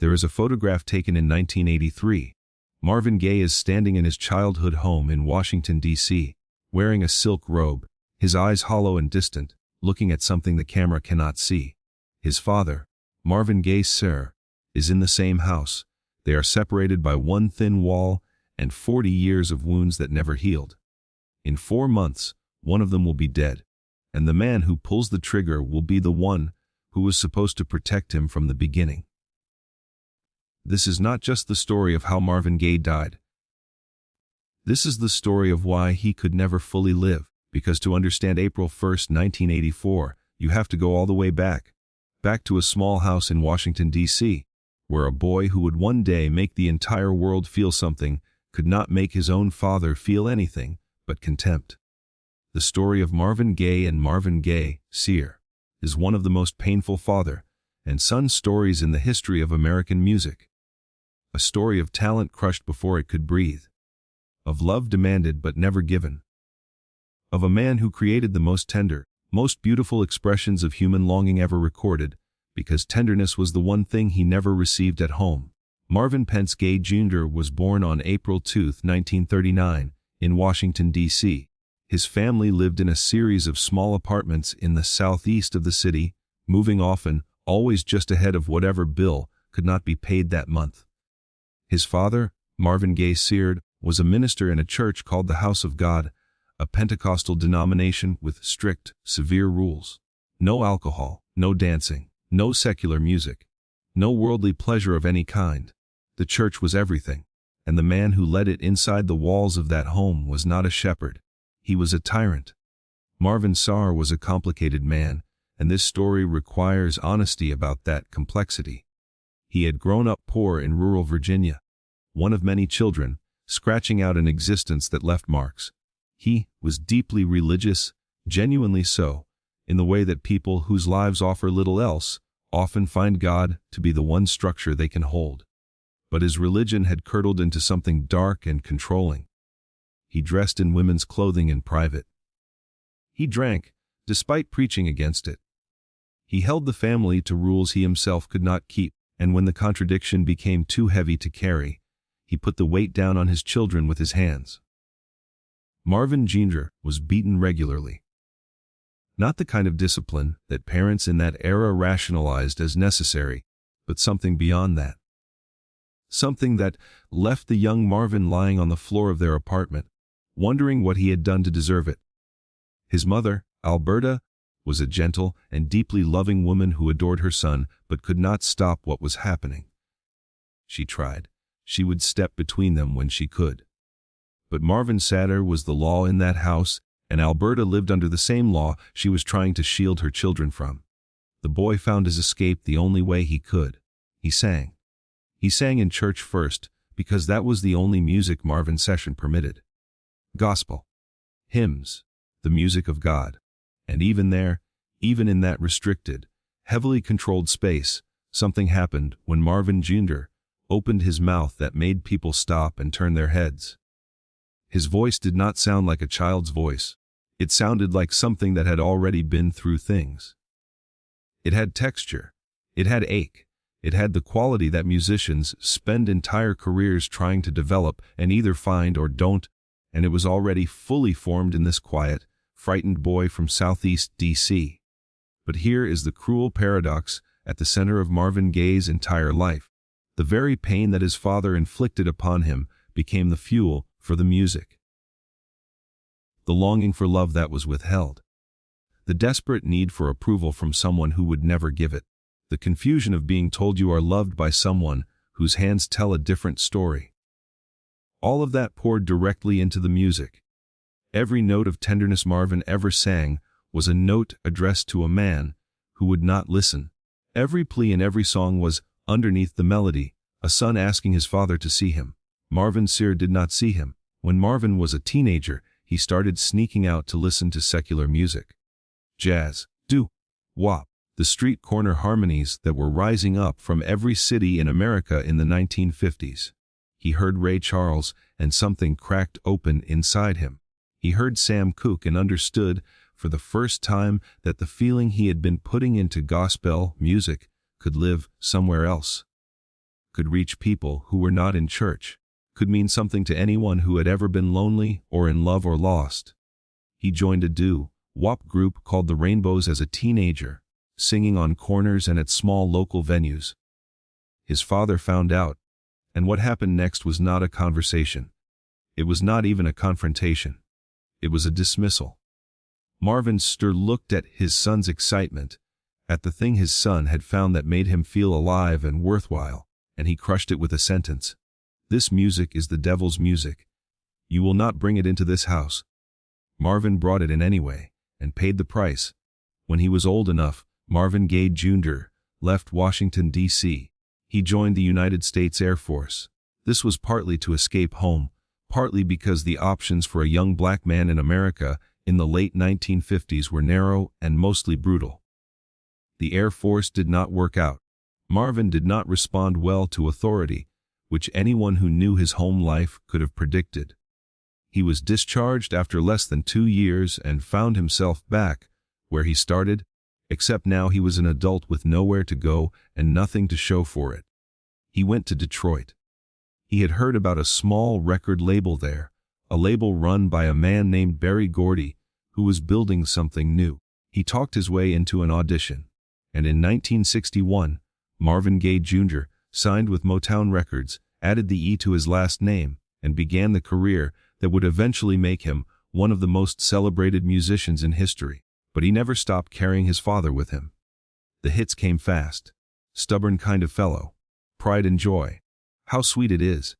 There is a photograph taken in 1983. Marvin Gaye is standing in his childhood home in Washington, D.C., wearing a silk robe, his eyes hollow and distant, looking at something the camera cannot see. His father, Marvin Gay Sr., is in the same house. They are separated by one thin wall and 40 years of wounds that never healed. In 4 months, one of them will be dead, and the man who pulls the trigger will be the one who was supposed to protect him from the beginning. This is not just the story of how Marvin Gaye died. This is the story of why he could never fully live, because to understand April 1, 1984, you have to go all the way back to a small house in Washington, D.C., where a boy who would one day make the entire world feel something could not make his own father feel anything but contempt. The story of Marvin Gaye and Marvin Gay Sr. is one of the most painful father and son stories in the history of American music. A story of talent crushed before it could breathe, of love demanded but never given, of a man who created the most tender, most beautiful expressions of human longing ever recorded, because tenderness was the one thing he never received at home. Marvin Pence Gaye Jr. was born on April 2, 1939, in Washington, D.C. His family lived in a series of small apartments in the southeast of the city, moving often, always just ahead of whatever bill could not be paid that month. His father, Marvin Gay Sr., was a minister in a church called the House of God, a Pentecostal denomination with strict, severe rules. No alcohol, no dancing, no secular music, no worldly pleasure of any kind. The church was everything, and the man who led it inside the walls of that home was not a shepherd. He was a tyrant. Marvin Sr. was a complicated man, and this story requires honesty about that complexity. He had grown up poor in rural Virginia, one of many children, scratching out an existence that left marks. He was deeply religious, genuinely so, in the way that people whose lives offer little else often find God to be the one structure they can hold. But his religion had curdled into something dark and controlling. He dressed in women's clothing in private. He drank, despite preaching against it. He held the family to rules he himself could not keep, and when the contradiction became too heavy to carry, he put the weight down on his children with his hands. Marvin Jr. was beaten regularly. Not the kind of discipline that parents in that era rationalized as necessary, but something beyond that. Something that left the young Marvin lying on the floor of their apartment, wondering what he had done to deserve it. His mother, Alberta, was a gentle and deeply loving woman who adored her son but could not stop what was happening. She tried. She would step between them when she could. But Marvin Sr. was the law in that house, and Alberta lived under the same law she was trying to shield her children from. The boy found his escape the only way he could. He sang. He sang in church first, because that was the only music Marvin Sr. permitted. Gospel. Hymns. The music of God. And even there, even in that restricted, heavily controlled space, something happened when Marvin Jr. opened his mouth that made people stop and turn their heads. His voice did not sound like a child's voice. It sounded like something that had already been through things. It had texture. It had ache. It had the quality that musicians spend entire careers trying to develop and either find or don't, and it was already fully formed in this quiet, frightened boy from Southeast D.C. But here is the cruel paradox at the center of Marvin Gaye's entire life. The very pain that his father inflicted upon him became the fuel for the music. The longing for love that was withheld. The desperate need for approval from someone who would never give it. The confusion of being told you are loved by someone whose hands tell a different story. All of that poured directly into the music. Every note of tenderness Marvin ever sang was a note addressed to a man who would not listen. Every plea in every song was, underneath the melody, a son asking his father to see him. Marvin Sr. did not see him. When Marvin was a teenager, he started sneaking out to listen to secular music. Jazz, doo-wop, the street corner harmonies that were rising up from every city in America in the 1950s. He heard Ray Charles, and something cracked open inside him. He heard Sam Cooke and understood, for the first time, that the feeling he had been putting into gospel music could live somewhere else. could reach people who were not in church, could mean something to anyone who had ever been lonely or in love or lost. He joined a doo-wop group called the Rainbows as a teenager, singing on corners and at small local venues. His father found out, and what happened next was not a conversation. It was not even a confrontation. It was a dismissal. Marvin Sr. looked at his son's excitement, at the thing his son had found that made him feel alive and worthwhile, and he crushed it with a sentence. "This music is the devil's music. You will not bring it into this house." Marvin brought it in anyway, and paid the price. When he was old enough, Marvin Gay Sr. left Washington, D.C. He joined the United States Air Force. This was partly to escape home, partly because the options for a young black man in America in the late 1950s were narrow and mostly brutal. The Air Force did not work out. Marvin did not respond well to authority, which anyone who knew his home life could have predicted. He was discharged after less than 2 years and found himself back where he started, except now he was an adult with nowhere to go and nothing to show for it. He went to Detroit. He had heard about a small record label there, a label run by a man named Berry Gordy, who was building something new. He talked his way into an audition, and in 1961, Marvin Gaye Sr. signed with Motown Records, added the E to his last name, and began the career that would eventually make him one of the most celebrated musicians in history. But he never stopped carrying his father with him. The hits came fast. "Stubborn Kind of Fellow," "Pride and Joy," "How Sweet It Is."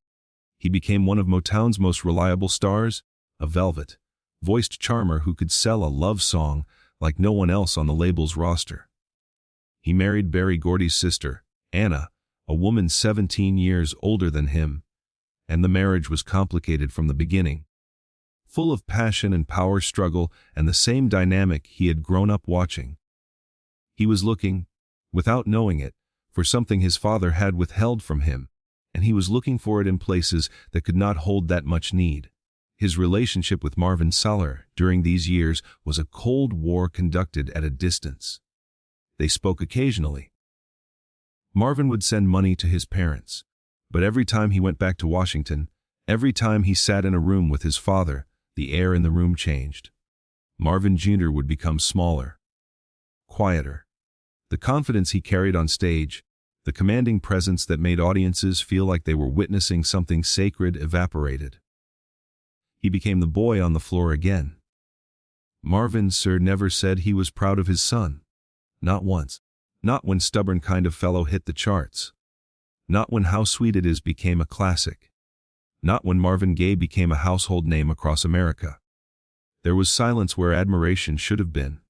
He became one of Motown's most reliable stars, a velvet-voiced charmer who could sell a love song like no one else on the label's roster. He married Berry Gordy's sister, Anna, a woman 17 years older than him, and the marriage was complicated from the beginning. Full of passion and power struggle and the same dynamic he had grown up watching. He was looking, without knowing it, for something his father had withheld from him, and he was looking for it in places that could not hold that much need. His relationship with Marvin Sr. during these years was a Cold War conducted at a distance. They spoke occasionally. Marvin would send money to his parents, but every time he went back to Washington, every time he sat in a room with his father, the air in the room changed. Marvin Jr. would become smaller, quieter. The confidence he carried on stage, the commanding presence that made audiences feel like they were witnessing something sacred, evaporated. He became the boy on the floor again. Marvin Sr. never said he was proud of his son. Not once. Not when Stubborn Kind of Fellow hit the charts. Not when How Sweet It Is became a classic. Not when Marvin Gaye became a household name across America. There was silence where admiration should have been.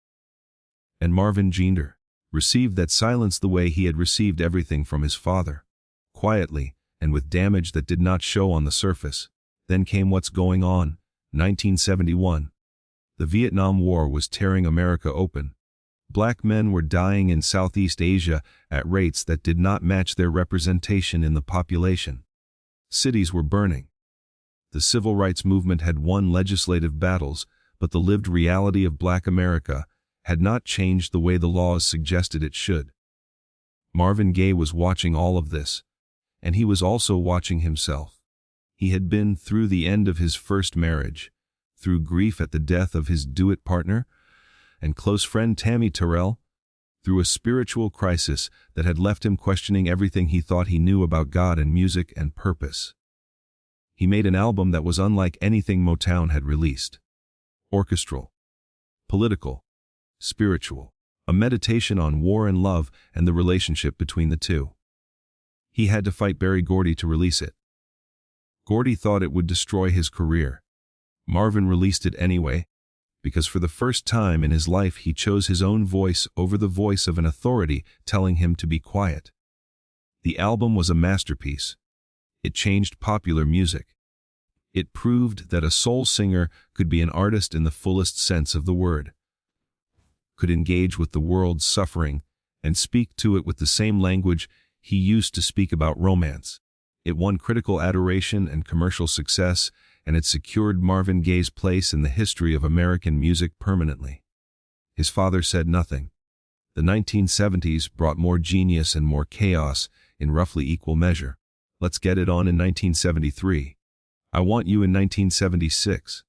And Marvin Jr. received that silence the way he had received everything from his father. Quietly, and with damage that did not show on the surface. Then came What's Going On, 1971. The Vietnam War was tearing America open. Black men were dying in Southeast Asia at rates that did not match their representation in the population. Cities were burning. The civil rights movement had won legislative battles, but the lived reality of Black America had not changed the way the laws suggested it should. Marvin Gaye was watching all of this, and he was also watching himself. He had been through the end of his first marriage, through grief at the death of his duet partner and close friend Tammy Terrell, through a spiritual crisis that had left him questioning everything he thought he knew about God and music and purpose. He made an album that was unlike anything Motown had released. Orchestral, political, spiritual, a meditation on war and love and the relationship between the two. He had to fight Berry Gordy to release it. Gordy thought it would destroy his career. Marvin released it anyway, because for the first time in his life he chose his own voice over the voice of an authority telling him to be quiet. The album was a masterpiece. It changed popular music. It proved that a soul singer could be an artist in the fullest sense of the word, could engage with the world's suffering and speak to it with the same language he used to speak about romance. It won critical adoration and commercial success, and it secured Marvin Gaye's place in the history of American music permanently. His father said nothing. The 1970s brought more genius and more chaos, in roughly equal measure. Let's Get It On in 1973. I Want You in 1976.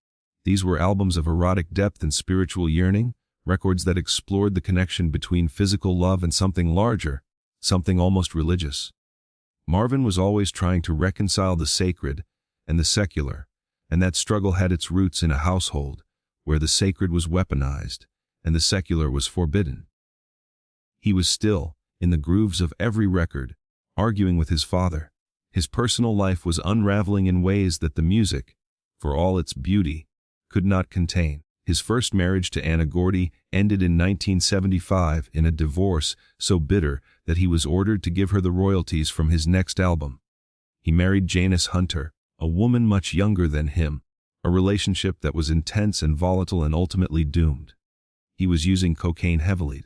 These were albums of erotic depth and spiritual yearning, records that explored the connection between physical love and something larger, something almost religious. Marvin was always trying to reconcile the sacred and the secular, and that struggle had its roots in a household where the sacred was weaponized and the secular was forbidden. He was still, in the grooves of every record, arguing with his father. His personal life was unraveling in ways that the music, for all its beauty, could not contain. His first marriage to Anna Gordy ended in 1975 in a divorce so bitter that he was ordered to give her the royalties from his next album. He married Janice Hunter, a woman much younger than him, a relationship that was intense and volatile and ultimately doomed. He was using cocaine heavily.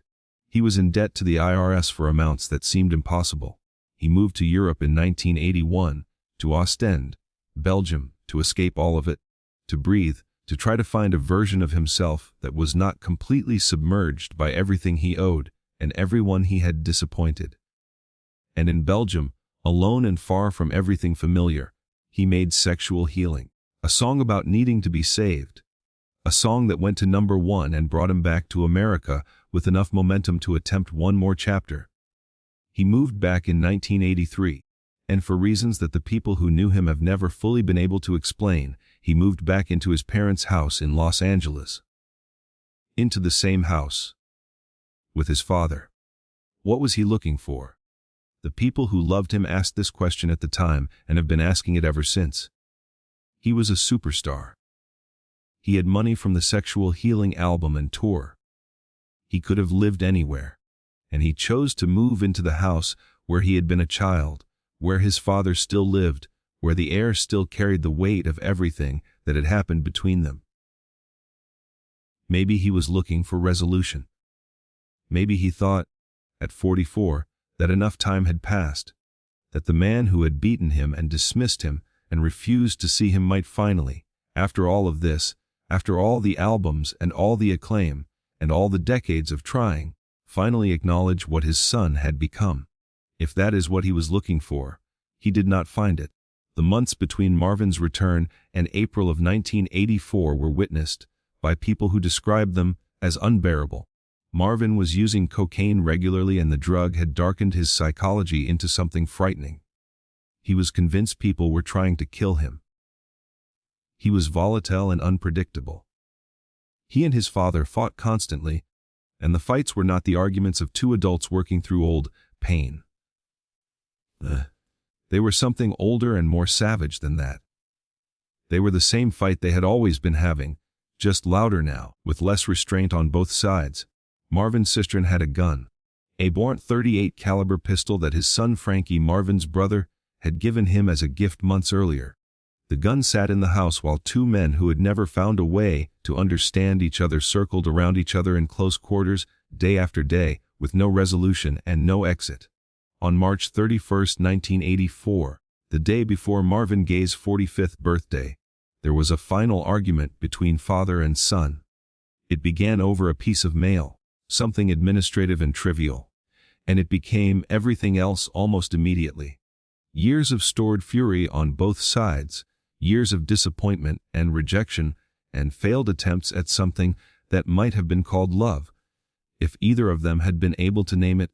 He was in debt to the IRS for amounts that seemed impossible. He moved to Europe in 1981, to Ostend, Belgium, to escape all of it, to breathe, to try to find a version of himself that was not completely submerged by everything he owed and everyone he had disappointed. And in Belgium, alone and far from everything familiar, he made Sexual Healing, a song about needing to be saved, a song that went to #1 and brought him back to America with enough momentum to attempt one more chapter. He moved back in 1983, and for reasons that the people who knew him have never fully been able to explain, he moved back into his parents' house in Los Angeles. Into the same house with his father. What was he looking for? The people who loved him asked this question at the time and have been asking it ever since. He was a superstar. He had money from the Sexual Healing album and tour. He could have lived anywhere, and he chose to move into the house where he had been a child, where his father still lived, where the air still carried the weight of everything that had happened between them. Maybe he was looking for resolution. Maybe he thought, at 44, that enough time had passed, that the man who had beaten him and dismissed him and refused to see him might finally, after all of this, after all the albums and all the acclaim and all the decades of trying, finally acknowledge what his son had become. If that is what he was looking for, he did not find it. The months between Marvin's return and April of 1984 were witnessed by people who described them as unbearable. Marvin was using cocaine regularly and the drug had darkened his psychology into something frightening. He was convinced people were trying to kill him. He was volatile and unpredictable. He and his father fought constantly, and the fights were not the arguments of two adults working through old pain. They were something older and more savage than that. They were the same fight they had always been having, just louder now, with less restraint on both sides. Marvin's sister had a gun, a .38 caliber pistol that his son Frankie, Marvin's brother, had given him as a gift months earlier. The gun sat in the house while two men who had never found a way to understand each other circled around each other in close quarters, day after day, with no resolution and no exit. On March 31, 1984, the day before Marvin Gaye's 45th birthday, there was a final argument between father and son. It began over a piece of mail, something administrative and trivial, and it became everything else almost immediately. Years of stored fury on both sides, years of disappointment and rejection, and failed attempts at something that might have been called love, if either of them had been able to name it.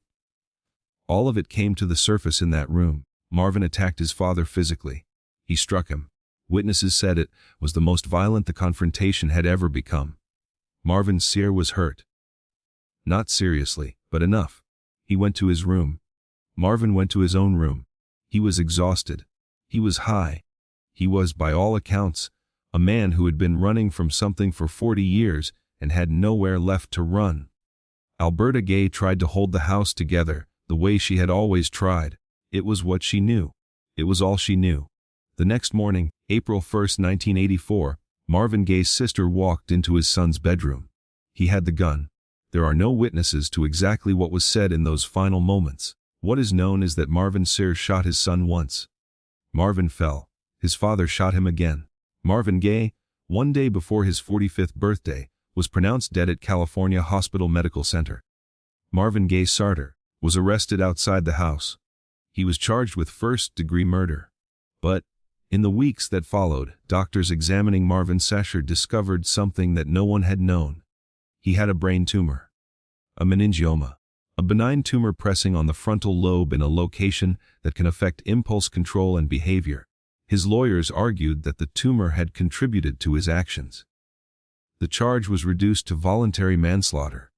All of it came to the surface in that room. Marvin attacked his father physically. He struck him. Witnesses said it was the most violent the confrontation had ever become. Marvin Sr. was hurt. Not seriously, but enough. He went to his room. Marvin went to his own room. He was exhausted. He was high. He was, by all accounts, a man who had been running from something for 40 years and had nowhere left to run. Alberta Gay tried to hold the house together the way she had always tried. It was what she knew. It was all she knew. The next morning, April 1, 1984, Marvin Gay's sister walked into his son's bedroom. He had the gun. There are no witnesses to exactly what was said in those final moments. What is known is that Marvin Sr. shot his son once. Marvin fell. His father shot him again. Marvin Gaye, one day before his 45th birthday, was pronounced dead at California Hospital Medical Center. Marvin Gay Sr. was arrested outside the house. He was charged with first-degree murder. But, in the weeks that followed, doctors examining Marvin Sr discovered something that no one had known. He had a brain tumor, a meningioma, a benign tumor pressing on the frontal lobe in a location that can affect impulse control and behavior. His lawyers argued that the tumor had contributed to his actions. The charge was reduced to voluntary manslaughter.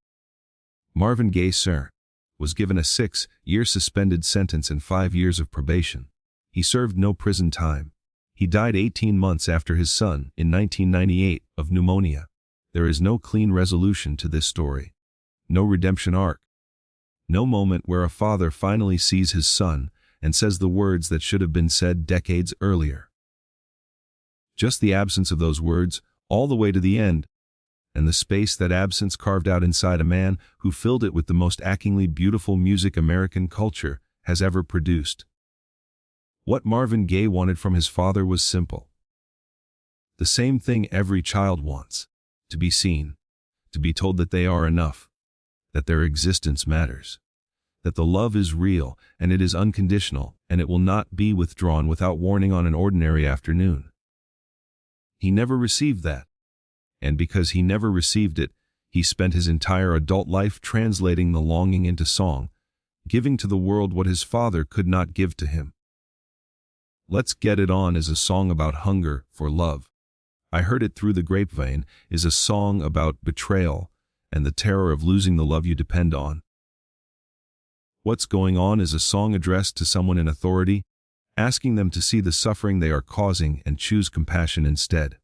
Marvin Gay Sr was given a 6-year suspended sentence and 5 years of probation. He served no prison time. He died 18 months after his son, in 1998, of pneumonia. There is no clean resolution to this story. No redemption arc. No moment where a father finally sees his son and says the words that should have been said decades earlier. Just the absence of those words, all the way to the end, and the space that absence carved out inside a man who filled it with the most achingly beautiful music American culture has ever produced. What Marvin Gaye wanted from his father was simple. The same thing every child wants: to be seen, to be told that they are enough, that their existence matters, that the love is real and it is unconditional and it will not be withdrawn without warning on an ordinary afternoon. He never received that. And because he never received it, he spent his entire adult life translating the longing into song, giving to the world what his father could not give to him. Let's Get It On is a song about hunger for love. I Heard It Through the Grapevine is a song about betrayal and the terror of losing the love you depend on. What's Going On is a song addressed to someone in authority, asking them to see the suffering they are causing and choose compassion instead.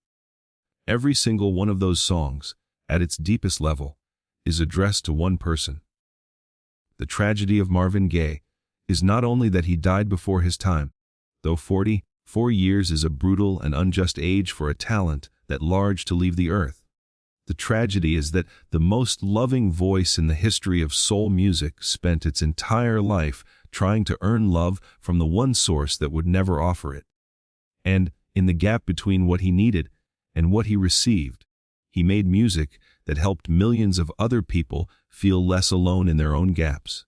Every single one of those songs, at its deepest level, is addressed to one person. The tragedy of Marvin Gaye is not only that he died before his time, though 44 years is a brutal and unjust age for a talent that large to leave the earth. The tragedy is that the most loving voice in the history of soul music spent its entire life trying to earn love from the one source that would never offer it. And, in the gap between what he needed and what he received, he made music that helped millions of other people feel less alone in their own gaps,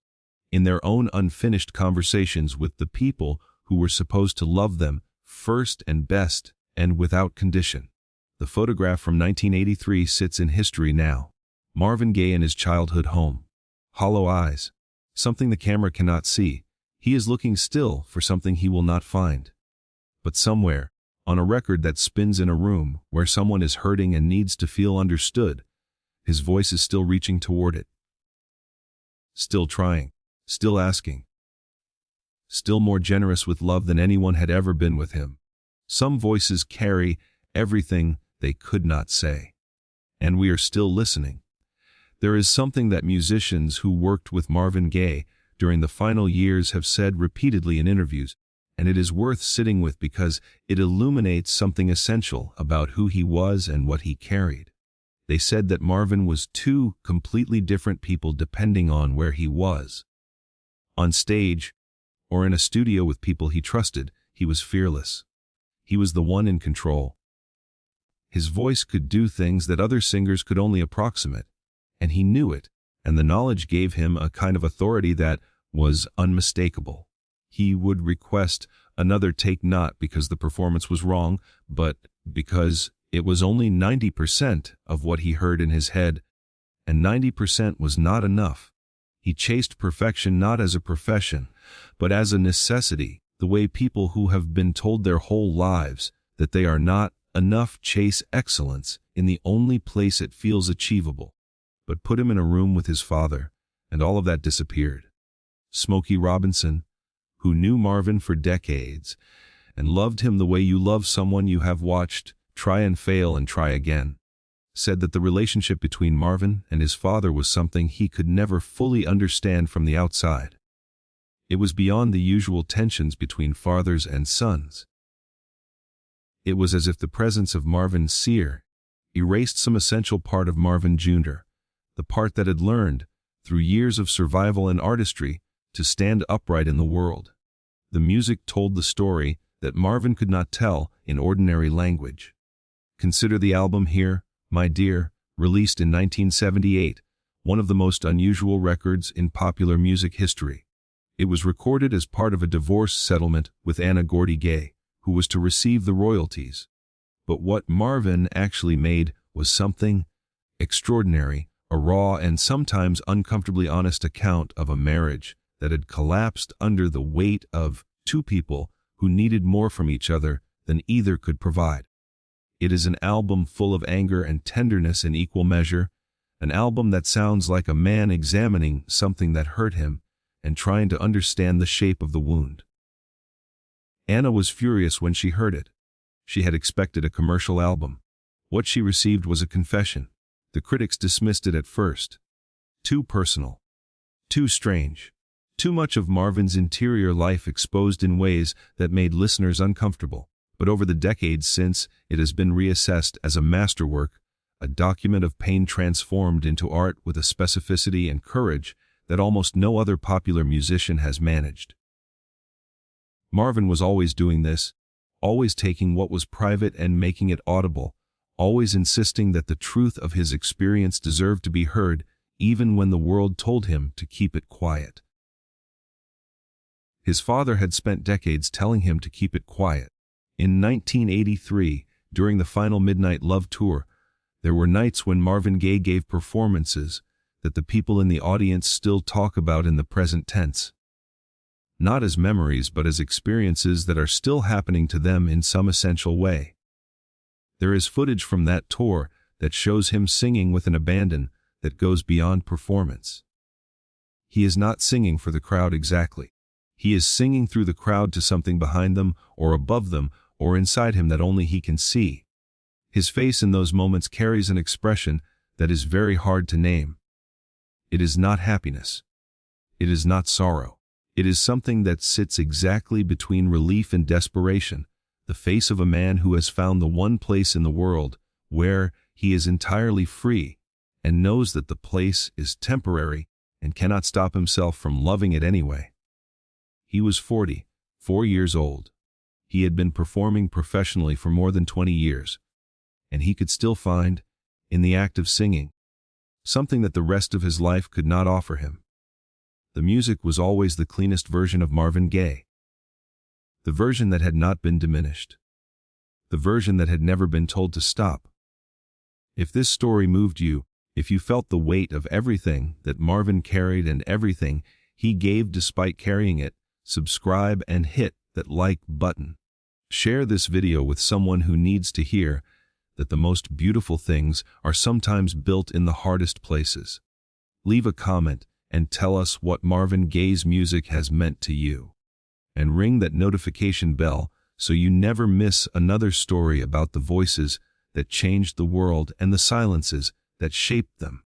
in their own unfinished conversations with the people who were supposed to love them first and best and without condition. The photograph from 1983 sits in history now. Marvin Gaye in his childhood home. Hollow eyes. Something the camera cannot see. He is looking still for something he will not find. But somewhere, on a record that spins in a room where someone is hurting and needs to feel understood, his voice is still reaching toward it. Still trying. Still asking. Still more generous with love than anyone had ever been with him. Some voices carry everything they could not say. And we are still listening. There is something that musicians who worked with Marvin Gaye during the final years have said repeatedly in interviews, and it is worth sitting with because it illuminates something essential about who he was and what he carried. They said that Marvin was two completely different people depending on where he was. On stage, or in a studio with people he trusted, he was fearless. He was the one in control. His voice could do things that other singers could only approximate, and he knew it, and the knowledge gave him a kind of authority that was unmistakable. He would request another take not because the performance was wrong, but because it was only 90% of what he heard in his head, and 90% was not enough. He chased perfection not as a profession, but as a necessity, the way people who have been told their whole lives that they are not enough chase excellence in the only place it feels achievable. But put him in a room with his father, and all of that disappeared. Smokey Robinson, who knew Marvin for decades, and loved him the way you love someone you have watched try and fail and try again, said that the relationship between Marvin and his father was something he could never fully understand from the outside. It was beyond the usual tensions between fathers and sons. It was as if the presence of Marvin Sr erased some essential part of Marvin Jr., the part that had learned, through years of survival and artistry, to stand upright in the world. The music told the story that Marvin could not tell in ordinary language. Consider the album Here, My Dear, released in 1978, one of the most unusual records in popular music history. It was recorded as part of a divorce settlement with Marvin Gaye, who was to receive the royalties. But what Marvin actually made was something extraordinary, a raw and sometimes uncomfortably honest account of a marriage that had collapsed under the weight of two people who needed more from each other than either could provide. It is an album full of anger and tenderness in equal measure, an album that sounds like a man examining something that hurt him and trying to understand the shape of the wound. Anna was furious when she heard it. She had expected a commercial album. What she received was a confession. The critics dismissed it at first. Too personal. Too strange. Too much of Marvin's interior life exposed in ways that made listeners uncomfortable. But over the decades since, it has been reassessed as a masterwork, a document of pain transformed into art with a specificity and courage that almost no other popular musician has managed. Marvin was always doing this, always taking what was private and making it audible, always insisting that the truth of his experience deserved to be heard, even when the world told him to keep it quiet. His father had spent decades telling him to keep it quiet. In 1983, during the final Midnight Love Tour, there were nights when Marvin Gaye gave performances that the people in the audience still talk about in the present tense. Not as memories but as experiences that are still happening to them in some essential way. There is footage from that tour that shows him singing with an abandon that goes beyond performance. He is not singing for the crowd exactly. He is singing through the crowd to something behind them or above them or inside him that only he can see. His face in those moments carries an expression that is very hard to name. It is not happiness. It is not sorrow. It is something that sits exactly between relief and desperation, the face of a man who has found the one place in the world where he is entirely free and knows that the place is temporary and cannot stop himself from loving it anyway. He was 44 years old. He had been performing professionally for more than 20 years, and he could still find, in the act of singing, something that the rest of his life could not offer him. The music was always the cleanest version of Marvin Gaye. The version that had not been diminished. The version that had never been told to stop. If this story moved you, if you felt the weight of everything that Marvin carried and everything he gave despite carrying it, subscribe and hit that like button. Share this video with someone who needs to hear that the most beautiful things are sometimes built in the hardest places. Leave a comment and tell us what Marvin Gaye's music has meant to you. And ring that notification bell so you never miss another story about the voices that changed the world and the silences that shaped them.